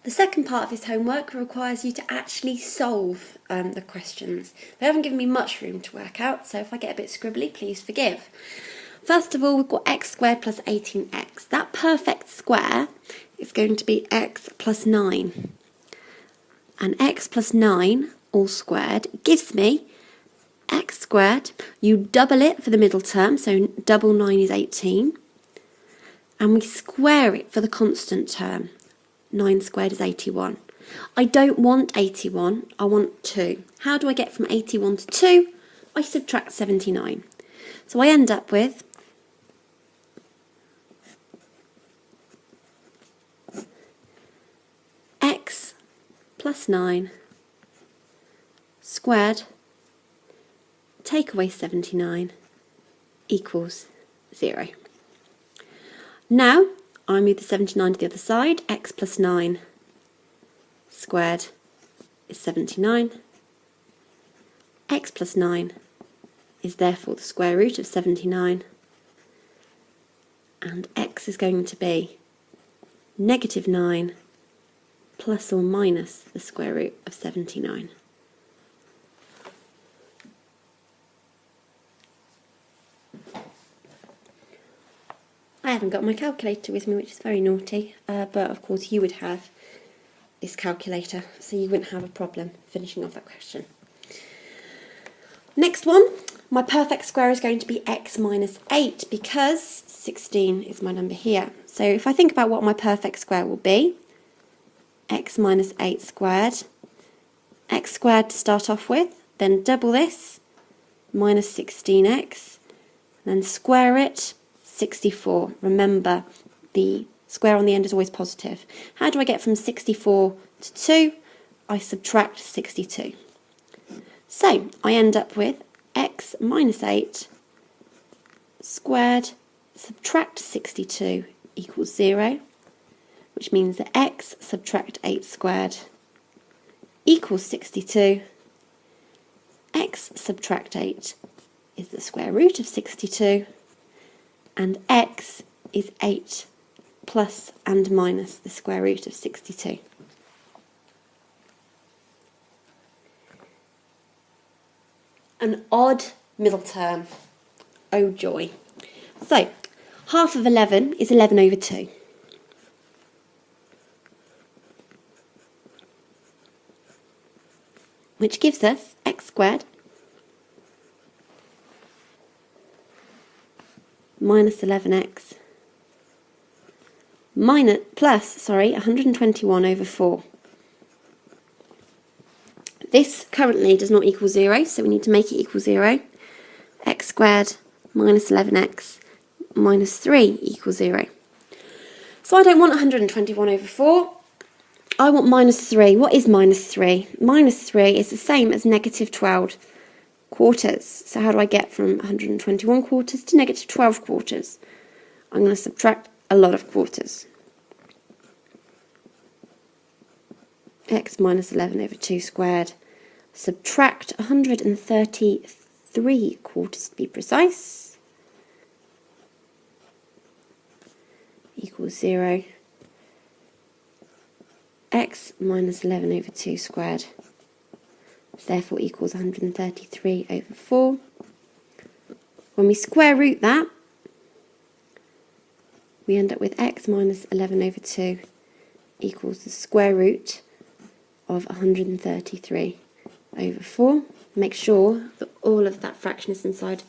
The second part of this homework requires you to actually solve the questions. They haven't given me much room to work out, so if I get a bit scribbly, please forgive. First of all, we've got x squared plus 18x. That perfect square is going to be x plus 9. And x plus 9 all squared gives me x squared. You double it for the middle term, so double 9 is 18. And we square it for the constant term. 9 squared is 81. I don't want 81, I want 2. How do I get from 81 to 2? I subtract 79. So I end up with x plus 9 squared, take away 79, equals 0. Now, I move the 79 to the other side. X plus 9 squared is 79. X plus 9 is therefore the square root of 79. And x is going to be negative 9 plus or minus the square root of 79. I haven't got my calculator with me, which is very naughty, but of course you would have this calculator, so you wouldn't have a problem finishing off that question. Next one, my perfect square is going to be x minus 8 because 16 is my number here. So if I think about what my perfect square will be, x minus 8 squared, x squared to start off with, then double this, minus 16x, then square it, 64. Remember, the square on the end is always positive. How do I get from 64 to 2? I subtract 62. So I end up with x minus 8 squared subtract 62 equals 0, which means that x subtract 8 squared equals 62. X subtract 8 is the square root of 62. And x is 8 plus and minus the square root of 62. An odd middle term. Oh joy. So, half of 11 is 11 over 2. Which gives us x squared minus 11x plus 121 over 4. This currently does not equal 0, so we need to make it equal 0. X squared minus 11x minus 3 equals 0. So I don't want 121 over 4. I want minus 3. What is minus 3? Minus 3 is the same as negative 12 quarters. So how do I get from 121 quarters to negative 12 quarters? I'm going to subtract a lot of quarters. X minus 11 over 2 squared. Subtract 133 quarters to be precise. Equals 0. X minus 11 over 2 squared. Therefore equals 133 over 4. When we square root that, we end up with x minus 11 over 2 equals the square root of 133 over 4. Make sure that all of that fraction is inside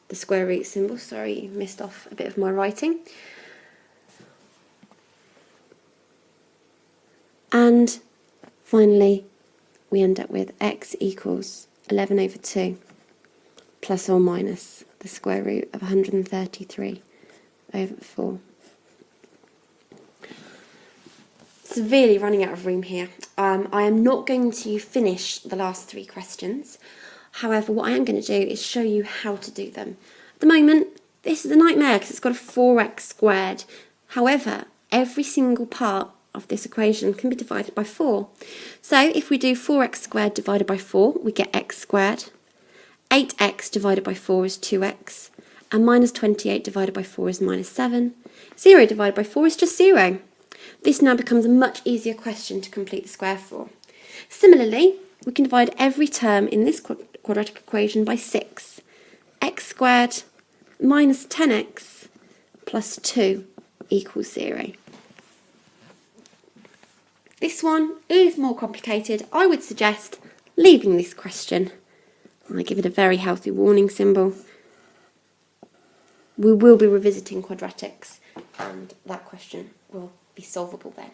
the square root symbol. Sorry, you missed off a bit of my writing. And finally, we end up with x equals 11 over 2 plus or minus the square root of 133 over 4. Severely running out of room here. I am not going to finish the last 3 questions. However, what I am going to do is show you how to do them. At the moment, this is a nightmare because it's got a 4x squared. However, every single part of this equation can be divided by 4. So if we do 4x squared divided by 4, we get x squared. 8x divided by 4 is 2x. And minus 28 divided by 4 is minus 7. 0 divided by 4 is just 0. This now becomes a much easier question to complete the square for. Similarly, we can divide every term in this quadratic equation by 6. X squared minus 10x plus 2 equals 0. This one is more complicated. I would suggest leaving this question. I give it a very healthy warning symbol. We will be revisiting quadratics, and that question will be solvable then.